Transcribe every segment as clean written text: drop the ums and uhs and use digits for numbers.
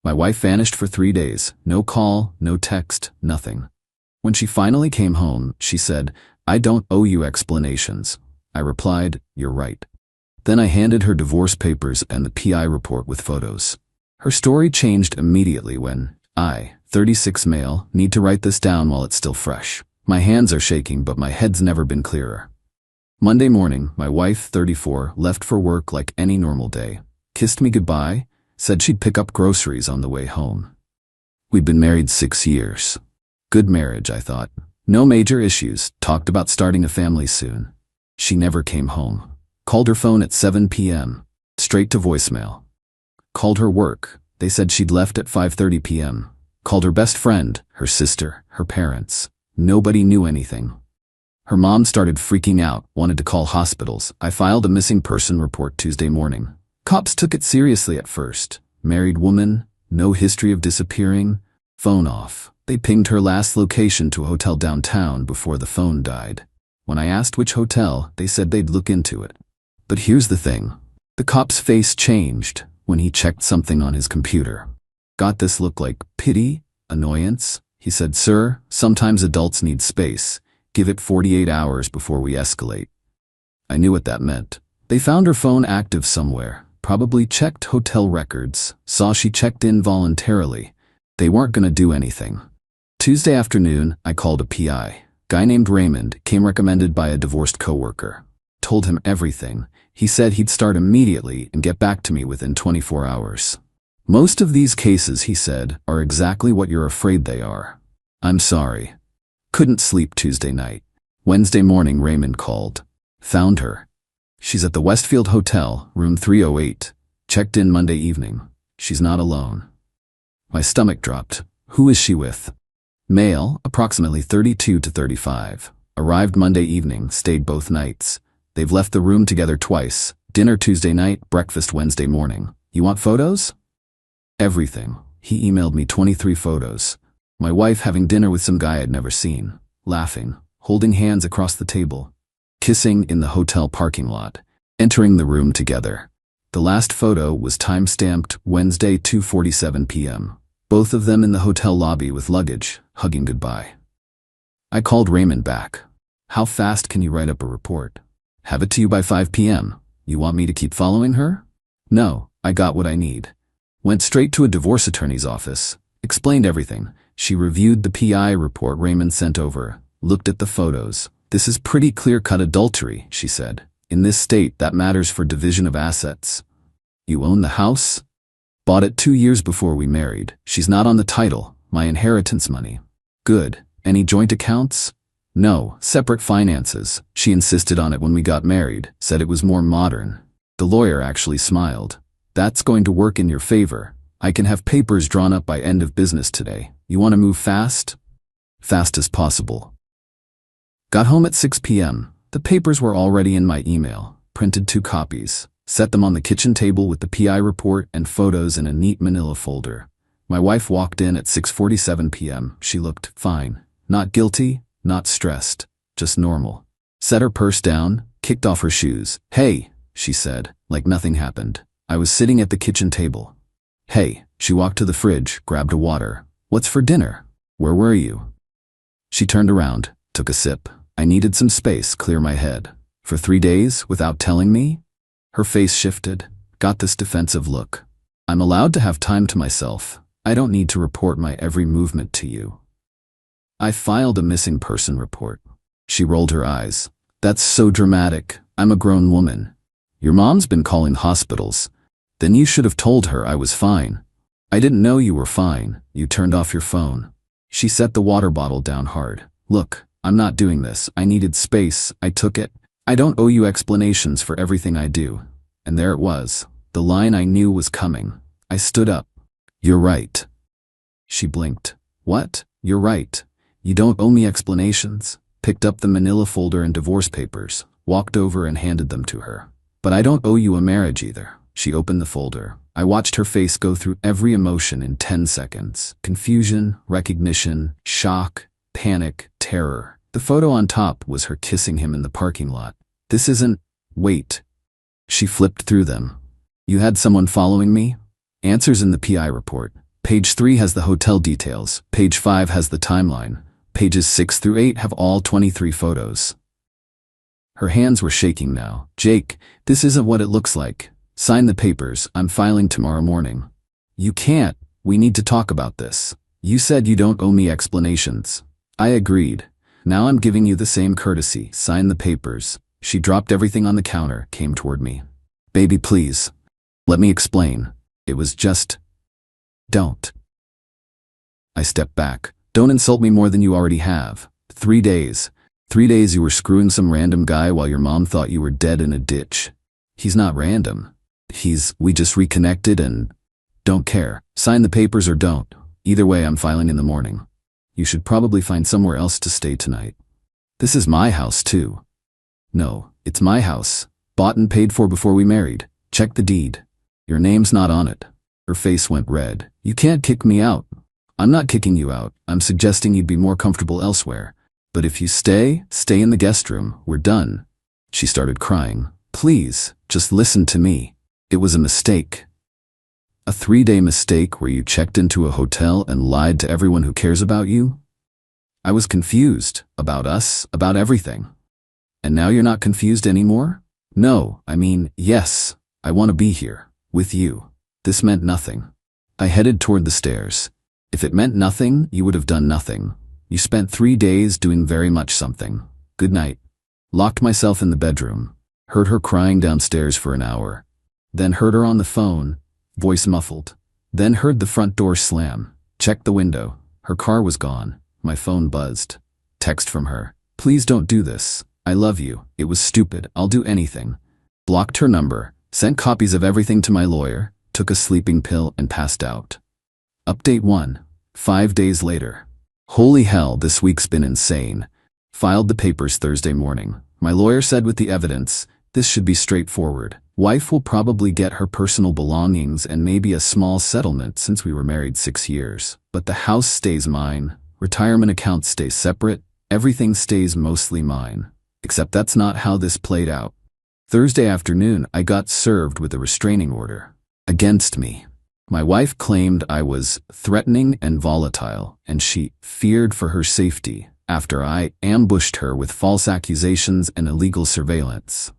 My wife vanished for 3 days. No call, no text, nothing. When she finally came home, she said, "I don't owe you explanations." I replied, "You're right." Then I handed her divorce papers and the PI report with photos. Her story changed immediately when I, 36 male, need to write this down while it's still fresh. My hands are shaking, but my head's never been clearer. Monday morning, my wife, 34, left for work like any normal day. Kissed me goodbye, said she'd pick up groceries on the way home. We'd been married 6 years. Good marriage, I thought. No major issues, talked about starting a family soon. She never came home. Called her phone at 7 p.m. Straight to voicemail. Called her work. They said she'd left at 5:30 p.m. Called her best friend, her sister, her parents. Nobody knew anything. Her mom started freaking out, wanted to call hospitals. I filed a missing person report Tuesday morning. Cops took it seriously at first. Married woman, no history of disappearing, phone off. They pinged her last location to a hotel downtown before the phone died. When I asked which hotel, they said they'd look into it. But here's the thing. The cop's face changed when he checked something on his computer. Got this look like pity, annoyance. He said, "Sir, sometimes adults need space. Give it 48 hours before we escalate." I knew what that meant. They found her phone active somewhere, probably checked hotel records, saw she checked in voluntarily. They weren't gonna do anything. Tuesday afternoon, I called a PI. Guy named Raymond, came recommended by a divorced coworker. Told him everything. He said he'd start immediately and get back to me within 24 hours. Most of these cases, he said, are exactly what you're afraid they are. I'm sorry. Couldn't sleep Tuesday night. Wednesday morning, Raymond called. Found her. She's at the Westfield Hotel, room 308. Checked in Monday evening. She's not alone. My stomach dropped. Who is she with? Male, approximately 32 to 35. Arrived Monday evening, stayed both nights. They've left the room together twice. Dinner Tuesday night, breakfast Wednesday morning. You want photos? Everything. He emailed me 23 photos. My wife having dinner with some guy I'd never seen. Laughing. Holding hands across the table. Kissing in the hotel parking lot. Entering the room together. The last photo was time-stamped Wednesday 2:47 p.m. Both of them in the hotel lobby with luggage, hugging goodbye. I called Raymond back. How fast can you write up a report? Have it to you by 5 p.m. You want me to keep following her? No, I got what I need. Went straight to a divorce attorney's office. Explained everything. She reviewed the PI report Raymond sent over. Looked at the photos. This is pretty clear-cut adultery, she said. In this state, that matters for division of assets. You own the house? Bought it 2 years before we married. She's not on the title. My inheritance money. Good. Any joint accounts? No, separate finances. She insisted on it when we got married, said it was more modern. The lawyer actually smiled. That's going to work in your favor. I can have papers drawn up by end of business today. You want to move fast? Fast as possible. Got home at 6 p.m. The papers were already in my email. Printed 2 copies. Set them on the kitchen table with the PI report and photos in a neat manila folder. My wife walked in at 6:47 p.m. She looked fine. Not guilty, not stressed, just normal. Set her purse down, kicked off her shoes. Hey, she said, like nothing happened. I was sitting at the kitchen table. Hey, she walked to the fridge, grabbed a water. What's for dinner? Where were you? She turned around, took a sip. I needed some space, clear my head. For 3 days, without telling me? Her face shifted, got this defensive look. I'm allowed to have time to myself. I don't need to report my every movement to you. I filed a missing person report. She rolled her eyes. That's so dramatic. I'm a grown woman. Your mom's been calling hospitals. Then you should have told her I was fine. I didn't know you were fine. You turned off your phone. She set the water bottle down hard. Look, I'm not doing this. I needed space. I took it. I don't owe you explanations for everything I do. And there it was. The line I knew was coming. I stood up. You're right. She blinked. What? You're right. You don't owe me explanations. Picked up the manila folder and divorce papers, walked over and handed them to her. But I don't owe you a marriage either. She opened the folder. I watched her face go through every emotion in 10 seconds. Confusion, recognition, shock, panic, terror. The photo on top was her kissing him in the parking lot. This isn't... Wait. She flipped through them. You had someone following me? Answers in the PI report. Page 3 has the hotel details. Page 5 has the timeline. Pages 6 through 8 have all 23 photos. Her hands were shaking now. Jake, this isn't what it looks like. Sign the papers. I'm filing tomorrow morning. You can't. We need to talk about this. You said you don't owe me explanations. I agreed. Now I'm giving you the same courtesy. Sign the papers. She dropped everything on the counter, came toward me. Baby, please. Let me explain. It was just... Don't. I stepped back. Don't insult me more than you already have. 3 days. 3 days you were screwing some random guy while your mom thought you were dead in a ditch. He's not random. We just reconnected and don't care. Sign the papers or don't. Either way, I'm filing in the morning. You should probably find somewhere else to stay tonight. This is my house too. No, it's my house. Bought and paid for before we married. Check the deed. Your name's not on it. Her face went red. You can't kick me out. I'm not kicking you out. I'm suggesting you'd be more comfortable elsewhere. But if you stay in the guest room. We're done. She started crying. Please, just listen to me. It was a mistake. A 3-day mistake where you checked into a hotel and lied to everyone who cares about you? I was confused. About us, about everything. And now you're not confused anymore? No, I mean, yes. I want to be here. With you. This meant nothing. I headed toward the stairs. If it meant nothing, you would have done nothing. You spent 3 days doing very much something. Good night. Locked myself in the bedroom. Heard her crying downstairs for an hour. Then heard her on the phone, voice muffled. Then heard the front door slam. Checked the window. Her car was gone. My phone buzzed. Text from her. Please don't do this. I love you. It was stupid. I'll do anything. Blocked her number. Sent copies of everything to my lawyer. Took a sleeping pill and passed out. Update 1. 5 days later. Holy hell, this week's been insane. Filed the papers Thursday morning. My lawyer said with the evidence, this should be straightforward. Wife will probably get her personal belongings and maybe a small settlement since we were married 6 years. But the house stays mine. Retirement accounts stay separate. Everything stays mostly mine. Except that's not how this played out. Thursday afternoon, I got served with a restraining order. Against me. My wife claimed I was threatening and volatile, and she feared for her safety after I ambushed her with false accusations and illegal surveillance.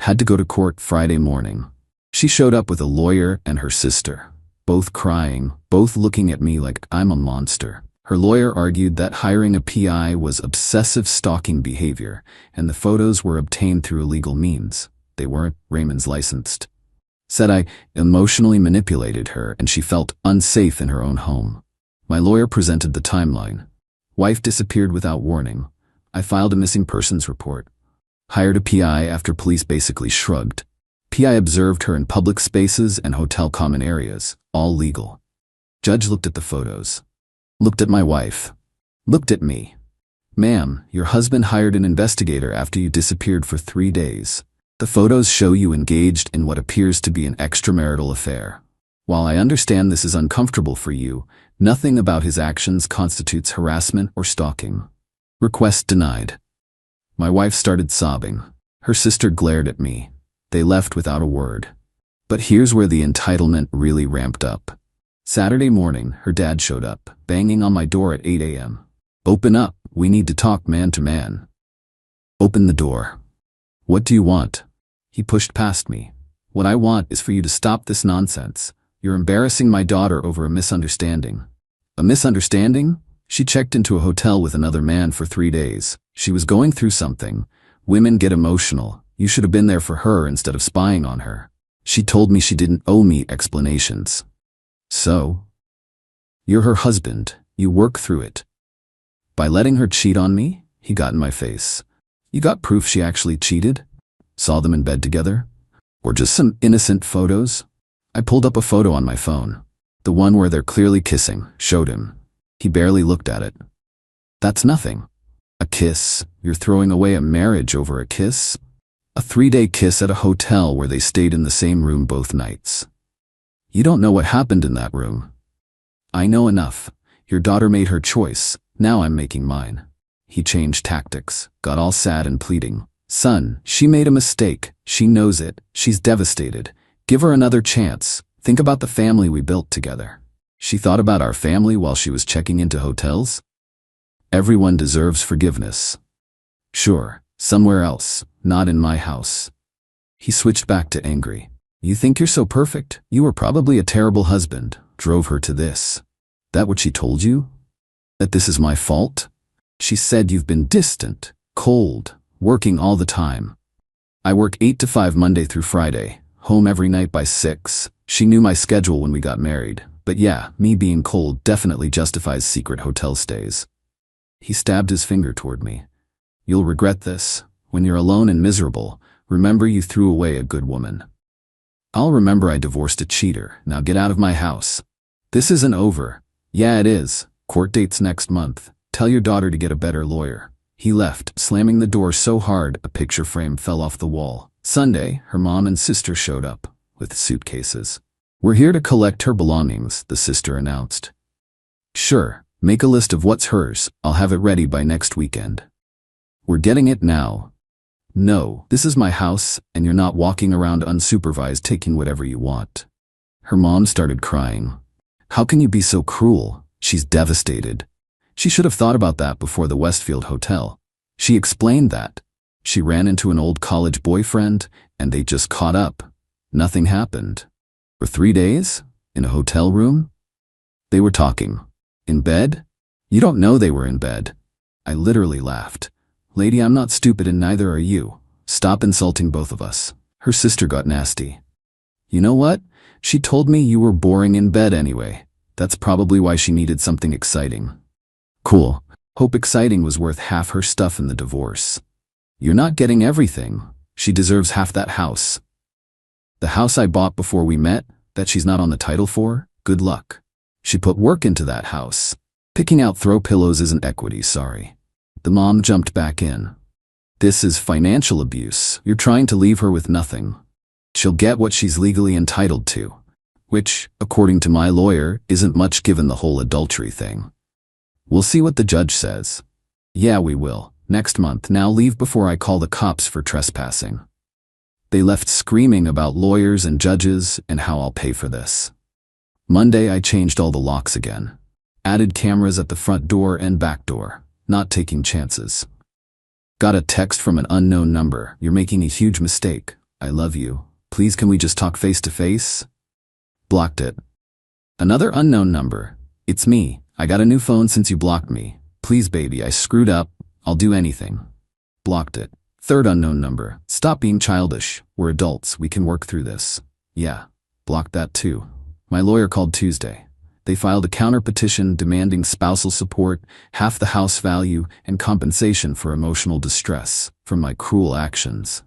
Had to go to court Friday morning. She showed up with a lawyer and her sister, both crying, both looking at me like I'm a monster. Her lawyer argued that hiring a PI was obsessive stalking behavior, and the photos were obtained through illegal means. They weren't. Raymond's licensed. Said I emotionally manipulated her and she felt unsafe in her own home. My lawyer presented the timeline. Wife disappeared without warning. I filed a missing persons report. Hired a PI after police basically shrugged. PI observed her in public spaces and hotel common areas, all legal. Judge looked at the photos. Looked at my wife. Looked at me. Ma'am, your husband hired an investigator after you disappeared for 3 days. The photos show you engaged in what appears to be an extramarital affair. While I understand this is uncomfortable for you, nothing about his actions constitutes harassment or stalking. Request denied. My wife started sobbing. Her sister glared at me. They left without a word. But here's where the entitlement really ramped up. Saturday morning, her dad showed up, banging on my door at 8 a.m. Open up, we need to talk man to man. Open the door. What do you want? He pushed past me. What I want is for you to stop this nonsense. You're embarrassing my daughter over a misunderstanding. A misunderstanding? She checked into a hotel with another man for 3 days. She was going through something. Women get emotional. You should have been there for her instead of spying on her. She told me she didn't owe me explanations. So? You're her husband. You work through it. By letting her cheat on me? He got in my face. You got proof she actually cheated? Saw them in bed together? Or just some innocent photos? I pulled up a photo on my phone. The one where they're clearly kissing, showed him. He barely looked at it. That's nothing. A kiss? You're throwing away a marriage over a kiss? A 3-day kiss at a hotel where they stayed in the same room both nights. You don't know what happened in that room. I know enough. Your daughter made her choice. Now I'm making mine. He changed tactics, got all sad and pleading. Son, she made a mistake. She knows it. She's devastated. Give her another chance. Think about the family we built together. She thought about our family while she was checking into hotels? Everyone deserves forgiveness. Sure, somewhere else, not in my house. He switched back to angry. You think you're so perfect? You were probably a terrible husband, drove her to this. That what she told you? That this is my fault? She said you've been distant, cold, working all the time. I work 8 to 5 Monday through Friday, home every night by 6. She knew my schedule when we got married, but yeah, me being cold definitely justifies secret hotel stays. He stabbed his finger toward me. You'll regret this. When you're alone and miserable, remember you threw away a good woman. I'll remember I divorced a cheater. Now get out of my house. This isn't over. Yeah, it is. Court date's next month. Tell your daughter to get a better lawyer. He left, slamming the door so hard a picture frame fell off the wall. Sunday, her mom and sister showed up, with suitcases. We're here to collect her belongings, the sister announced. Sure, make a list of what's hers. I'll have it ready by next weekend. We're getting it now. No, this is my house, and you're not walking around unsupervised taking whatever you want. Her mom started crying. How can you be so cruel? She's devastated. She should have thought about that before the Westfield Hotel. She explained that. She ran into an old college boyfriend, and they just caught up. Nothing happened. For 3 days? In a hotel room? They were talking. In bed? You don't know they were in bed. I literally laughed. Lady, I'm not stupid and neither are you. Stop insulting both of us. Her sister got nasty. You know what? She told me you were boring in bed anyway. That's probably why she needed something exciting. Cool. Hope exciting was worth half her stuff in the divorce. You're not getting everything. She deserves half that house. The house I bought before we met, that she's not on the title for? Good luck. She put work into that house. Picking out throw pillows isn't equity, sorry. The mom jumped back in. This is financial abuse. You're trying to leave her with nothing. She'll get what she's legally entitled to, which, according to my lawyer, isn't much given the whole adultery thing. We'll see what the judge says. Yeah, we will. Next month. Now leave before I call the cops for trespassing. They left screaming about lawyers and judges and how I'll pay for this. Monday I changed all the locks again. Added cameras at the front door and back door. Not taking chances. Got a text from an unknown number. You're making a huge mistake. I love you. Please can we just talk face to face? Blocked it. Another unknown number. It's me. I got a new phone since you blocked me. Please baby, I screwed up. I'll do anything. Blocked it. Third unknown number. Stop being childish. We're adults. We can work through this. Yeah. Blocked that too. My lawyer called Tuesday. They filed a counter petition demanding spousal support, half the house value, and compensation for emotional distress from my cruel actions.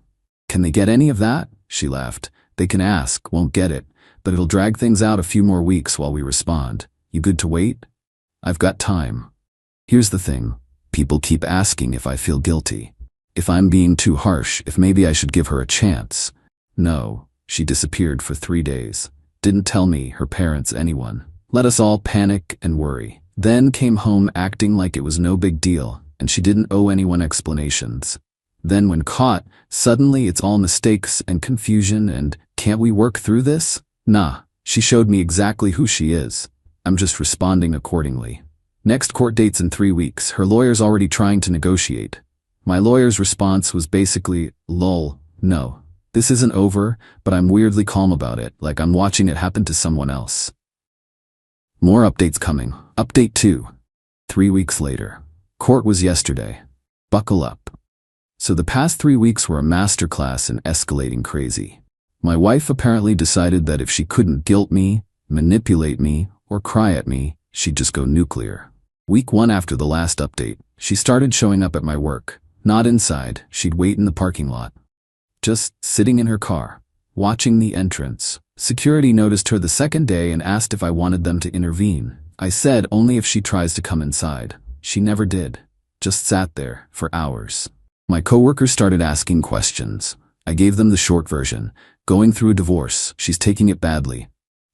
Can they get any of that? She laughed. They can ask, won't get it, but it'll drag things out a few more weeks while we respond. You good to wait? I've got time. Here's the thing. People keep asking if I feel guilty. If I'm being too harsh, if maybe I should give her a chance. No, she disappeared for 3 days. Didn't tell me, her parents, anyone. Let us all panic and worry. Then came home acting like it was no big deal, and she didn't owe anyone explanations. Then when caught, suddenly it's all mistakes and confusion and, can't we work through this? Nah, she showed me exactly who she is. I'm just responding accordingly. Next court date's in 3 weeks. Her lawyer's already trying to negotiate. My lawyer's response was basically, lol, no. This isn't over, but I'm weirdly calm about it, like I'm watching it happen to someone else. More updates coming. Update 2. 3 weeks later. Court was yesterday. Buckle up. So the past 3 weeks were a masterclass in escalating crazy. My wife apparently decided that if she couldn't guilt me, manipulate me, or cry at me, she'd just go nuclear. Week 1 after the last update, she started showing up at my work. Not inside, she'd wait in the parking lot. Just sitting in her car, watching the entrance. Security noticed her the second day and asked if I wanted them to intervene. I said only if she tries to come inside. She never did. Just sat there for hours. My coworkers started asking questions. I gave them the short version. Going through a divorce, she's taking it badly.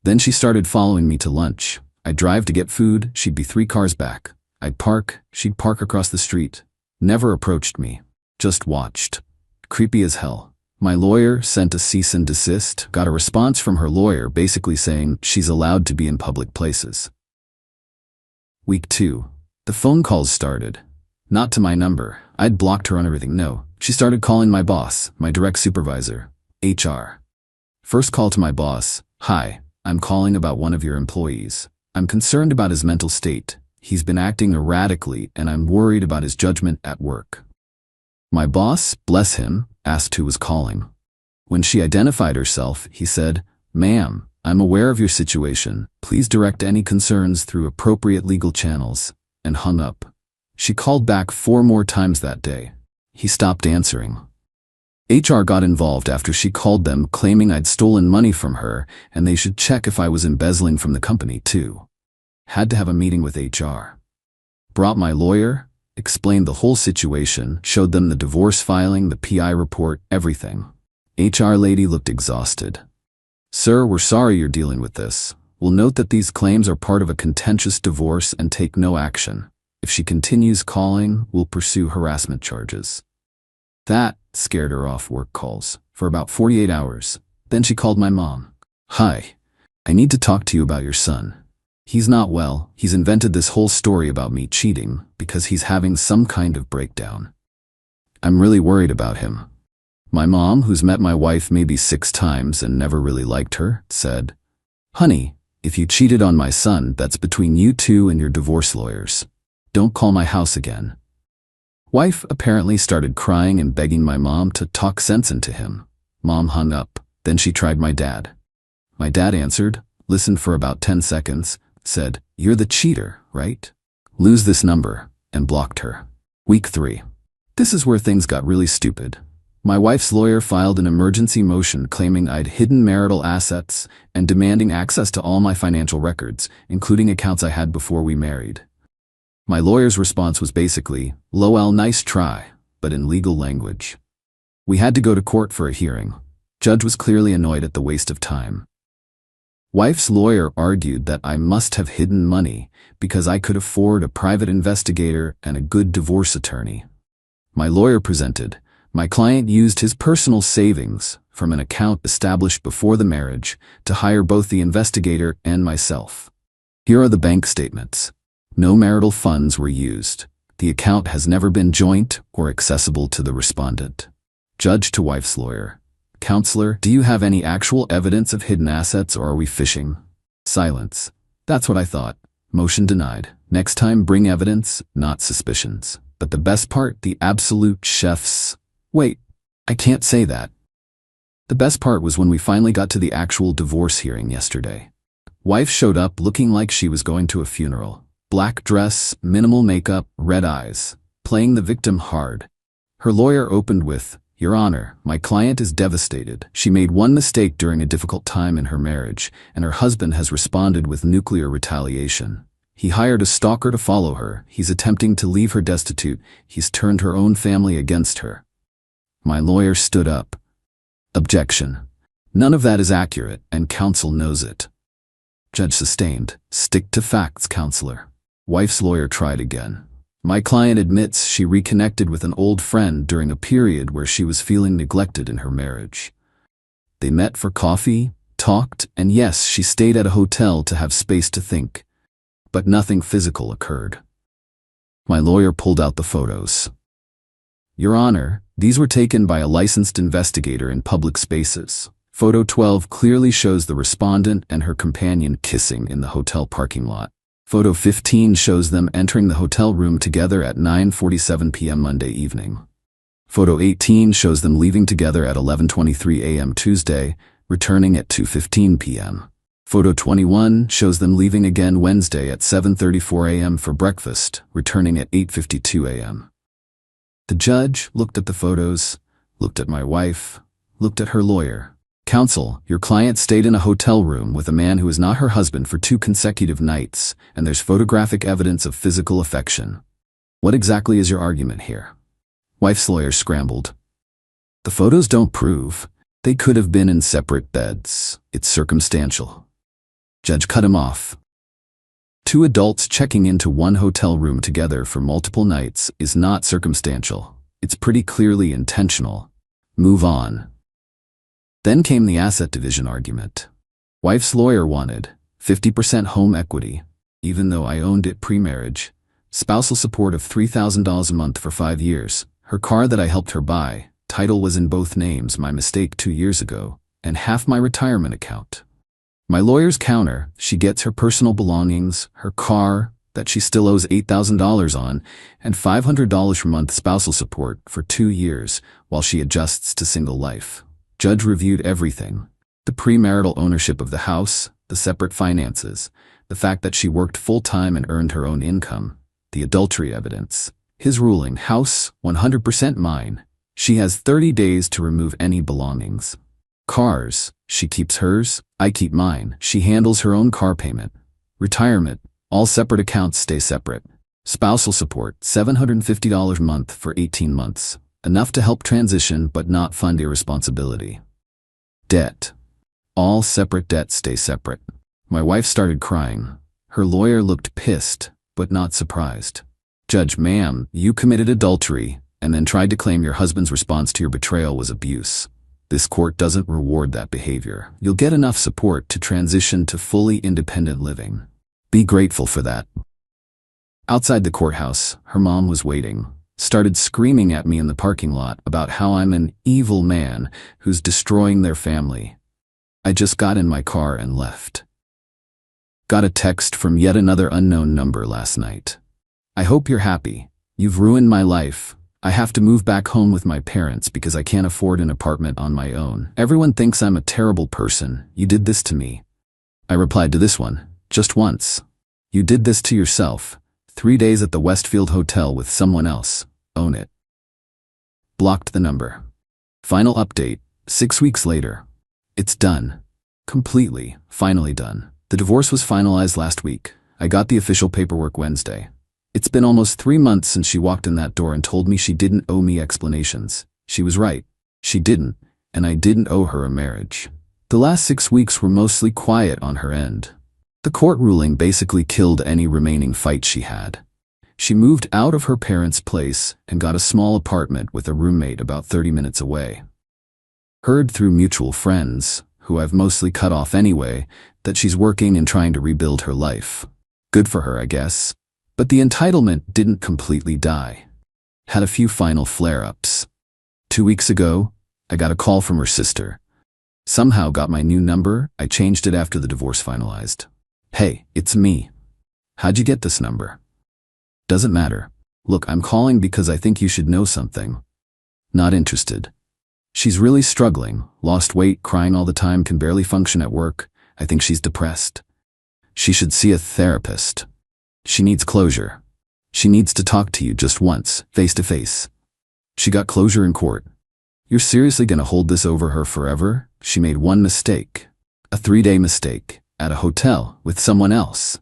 Then she started following me to lunch. I'd drive to get food, she'd be 3 cars back. I'd park, she'd park across the street. Never approached me. Just watched. Creepy as hell. My lawyer sent a cease and desist, got a response from her lawyer basically saying she's allowed to be in public places. Week 2. The phone calls started. Not to my number. I'd blocked her on everything. No. She started calling my boss, my direct supervisor, HR. First call to my boss. Hi, I'm calling about one of your employees. I'm concerned about his mental state. He's been acting erratically and I'm worried about his judgment at work. My boss, bless him, asked who was calling. When she identified herself, he said, "Ma'am, I'm aware of your situation. Please direct any concerns through appropriate legal channels," and hung up. She called back 4 more times that day. He stopped answering. HR got involved after she called them claiming I'd stolen money from her and they should check if I was embezzling from the company too. Had to have a meeting with HR. Brought my lawyer, explained the whole situation, showed them the divorce filing, the PI report, everything. HR lady looked exhausted. "Sir, we're sorry you're dealing with this. We'll note that these claims are part of a contentious divorce and take no action. If she continues calling, we'll pursue harassment charges." That scared her off work calls for about 48 hours. Then she called my mom. "Hi, I need to talk to you about your son. He's not well. He's invented this whole story about me cheating because he's having some kind of breakdown. I'm really worried about him." My mom, who's met my wife maybe 6 times and never really liked her, said, "Honey, if you cheated on my son, that's between you two and your divorce lawyers. Don't call my house again." Wife apparently started crying and begging my mom to talk sense into him. Mom hung up. Then she tried my dad. My dad answered, listened for about 10 seconds, said, "You're the cheater, right? Lose this number," and blocked her. Week 3. This is where things got really stupid. My wife's lawyer filed an emergency motion claiming I'd hidden marital assets and demanding access to all my financial records, including accounts I had before we married. My lawyer's response was basically, "Lol, nice try," but in legal language. We had to go to court for a hearing. Judge was clearly annoyed at the waste of time. Wife's lawyer argued that I must have hidden money because I could afford a private investigator and a good divorce attorney. My lawyer presented, my client used his personal savings from an account established before the marriage to hire both the investigator and myself. Here are the bank statements. No marital funds were used. The account has never been joint or accessible to the respondent. Judge to wife's lawyer. Counselor, do you have any actual evidence of hidden assets or are we fishing? Silence. That's what I thought. Motion denied. Next time bring evidence, not suspicions. But the best part, the absolute chef's... Wait, I can't say that. The best part was when we finally got to the actual divorce hearing yesterday. Wife showed up looking like she was going to a funeral. Black dress, minimal makeup, red eyes, playing the victim hard. Her lawyer opened with, "Your Honor, my client is devastated. She made one mistake during a difficult time in her marriage, and her husband has responded with nuclear retaliation. He hired a stalker to follow her. He's attempting to leave her destitute. He's turned her own family against her." My lawyer stood up. Objection. None of that is accurate, and counsel knows it. Judge sustained. Stick to facts, counselor. Wife's lawyer tried again. My client admits she reconnected with an old friend during a period where she was feeling neglected in her marriage. They met for coffee, talked, and yes, she stayed at a hotel to have space to think. But nothing physical occurred. My lawyer pulled out the photos. Your Honor, these were taken by a licensed investigator in public spaces. Photo 12 clearly shows the respondent and her companion kissing in the hotel parking lot. Photo 15 shows them entering the hotel room together at 9:47 p.m. Monday evening. Photo 18 shows them leaving together at 11:23 a.m. Tuesday, returning at 2:15 p.m. Photo 21 shows them leaving again Wednesday at 7:34 a.m. for breakfast, returning at 8:52 a.m. The judge looked at the photos, looked at my wife, looked at her lawyer. Counsel, your client stayed in a hotel room with a man who is not her husband for 2 consecutive nights, and there's photographic evidence of physical affection. What exactly is your argument here? Wife's lawyer scrambled. The photos don't prove. They could have been in separate beds. It's circumstantial. Judge cut him off. 2 adults checking into one hotel room together for multiple nights is not circumstantial. It's pretty clearly intentional. Move on. Then came the asset division argument. Wife's lawyer wanted 50% home equity, even though I owned it pre-marriage, spousal support of $3,000 a month for 5 years, her car that I helped her buy, title was in both names, my mistake 2 years ago, and half my retirement account. My lawyer's counter, she gets her personal belongings, her car, that she still owes $8,000 on, and $500 per month spousal support for 2 years while she adjusts to single life. Judge reviewed everything. The premarital ownership of the house, the separate finances, the fact that she worked full-time and earned her own income, the adultery evidence. His ruling, house, 100% mine. She has 30 days to remove any belongings. Cars, she keeps hers, I keep mine. She handles her own car payment. Retirement, all separate accounts stay separate. Spousal support, $750 a month for 18 months. Enough to help transition but not fund irresponsibility. Debt. All separate debts stay separate. My wife started crying. Her lawyer looked pissed, but not surprised. Judge, ma'am, you committed adultery and then tried to claim your husband's response to your betrayal was abuse. This court doesn't reward that behavior. You'll get enough support to transition to fully independent living. Be grateful for that. Outside the courthouse, her mom was waiting. Started screaming at me in the parking lot about how I'm an evil man who's destroying their family. I just got in my car and left. Got a text from yet another unknown number last night. I hope you're happy. You've ruined my life. I have to move back home with my parents because I can't afford an apartment on my own. Everyone thinks I'm a terrible person. You did this to me. I replied to this one, just once. You did this to yourself. 3 days at the Westfield Hotel with someone else. Own it. Blocked the number. Final update, 6 weeks later. It's done. Completely, finally done. The divorce was finalized last week. I got the official paperwork Wednesday. It's been almost 3 months since she walked in that door and told me she didn't owe me explanations. She was right. She didn't, and I didn't owe her a marriage. The last 6 weeks were mostly quiet on her end. The court ruling basically killed any remaining fight she had. She moved out of her parents' place and got a small apartment with a roommate about 30 minutes away. Heard through mutual friends, who I've mostly cut off anyway, that she's working and trying to rebuild her life. Good for her, I guess. But the entitlement didn't completely die. Had a few final flare-ups. 2 weeks ago, I got a call from her sister. Somehow got my new number. I changed it after the divorce finalized. Hey, it's me. How'd you get this number? Doesn't matter. Look, I'm calling because I think you should know something. Not interested. She's really struggling, lost weight, crying all the time, can barely function at work. I think she's depressed. She should see a therapist. She needs closure. She needs to talk to you just once, face to face. She got closure in court. You're seriously gonna hold this over her forever? She made one mistake. A 3-day mistake. At a hotel, with someone else.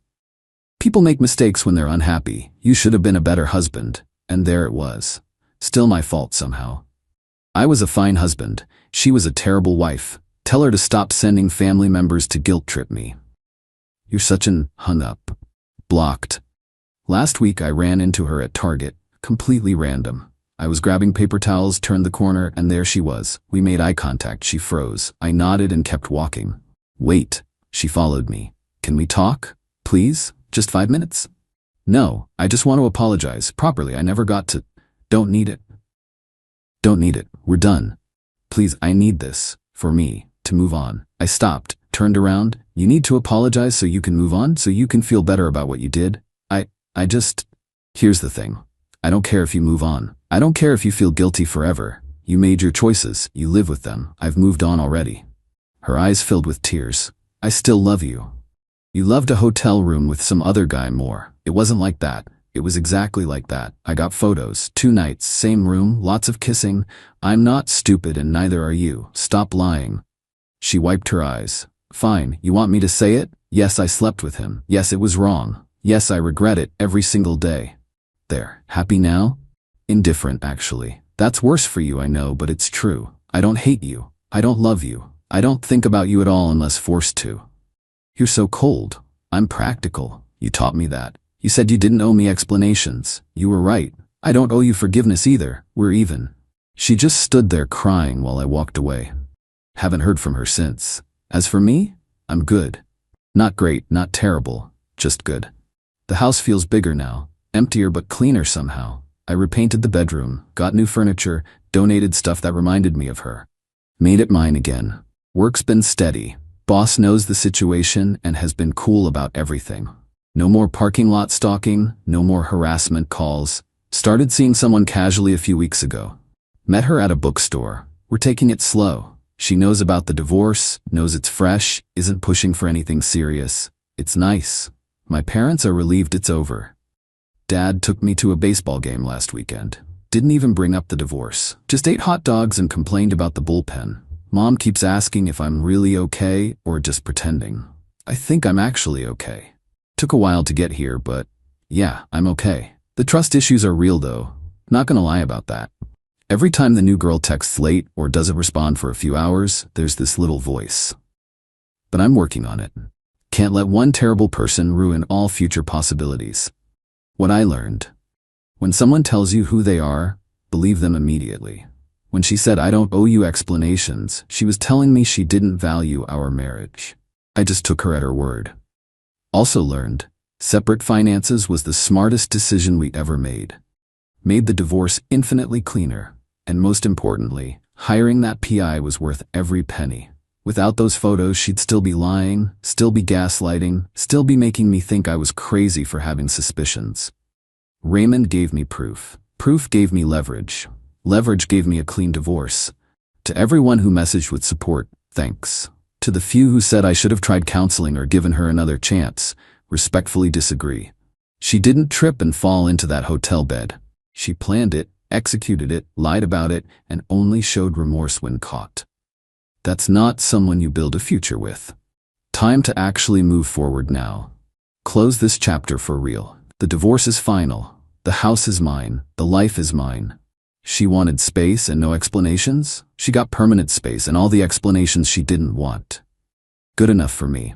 People make mistakes when they're unhappy. You should have been a better husband. And there it was. Still my fault somehow. I was a fine husband. She was a terrible wife. Tell her to stop sending family members to guilt trip me. You're such an hung up. Blocked. Last week I ran into her at Target, completely random. I was grabbing paper towels, turned the corner, and there she was. We made eye contact, she froze. I nodded and kept walking. Wait, she followed me. Can we talk? Please? Just 5 minutes? No, I just want to apologize. Properly, I never got to. Don't need it. Don't need it. We're done. Please, I need this. For me, to move on. I stopped, turned around. You need to apologize so you can move on, so you can feel better about what you did? I just... Here's the thing. I don't care if you move on. I don't care if you feel guilty forever. You made your choices. You live with them. I've moved on already. Her eyes filled with tears. I still love you. You loved a hotel room with some other guy more. It wasn't like that. It was exactly like that. I got photos. 2 nights, same room, lots of kissing. I'm not stupid and neither are you. Stop lying. She wiped her eyes. Fine, you want me to say it? Yes, I slept with him. Yes, it was wrong. Yes, I regret it every single day. There, happy now? Indifferent, actually. That's worse for you, I know, but it's true. I don't hate you. I don't love you. I don't think about you at all unless forced to. You're so cold. I'm practical. You taught me that. You said you didn't owe me explanations. You were right. I don't owe you forgiveness either. We're even. She just stood there crying while I walked away. Haven't heard from her since. As for me, I'm good. Not great, not terrible, just good. The house feels bigger now, emptier but cleaner somehow. I repainted the bedroom, got new furniture, donated stuff that reminded me of her. Made it mine again. Work's been steady. Boss knows the situation and has been cool about everything. No more parking lot stalking, no more harassment calls. Started seeing someone casually a few weeks ago. Met her at a bookstore. We're taking it slow. She knows about the divorce, knows it's fresh, isn't pushing for anything serious. It's nice. My parents are relieved it's over. Dad took me to a baseball game last weekend. Didn't even bring up the divorce. Just ate hot dogs and complained about the bullpen. Mom keeps asking if I'm really okay or just pretending. I think I'm actually okay. Took a while to get here, but yeah, I'm okay. The trust issues are real though. Not gonna lie about that. Every time the new girl texts late or doesn't respond for a few hours, there's this little voice. But I'm working on it. Can't let one terrible person ruin all future possibilities. What I learned. When someone tells you who they are, believe them immediately. When she said I don't owe you explanations, she was telling me she didn't value our marriage. I just took her at her word. Also learned, separate finances was the smartest decision we ever made. Made the divorce infinitely cleaner. And most importantly, hiring that PI was worth every penny. Without those photos, she'd still be lying, still be gaslighting, still be making me think I was crazy for having suspicions. Raymond gave me proof. Proof gave me leverage. Leverage gave me a clean divorce. To everyone who messaged with support, thanks. To the few who said I should have tried counseling or given her another chance, respectfully disagree. She didn't trip and fall into that hotel bed. She planned it, executed it, lied about it, and only showed remorse when caught. That's not someone you build a future with. Time to actually move forward now. Close this chapter for real. The divorce is final. The house is mine. The life is mine. She wanted space and no explanations. She got permanent space and all the explanations she didn't want. Good enough for me.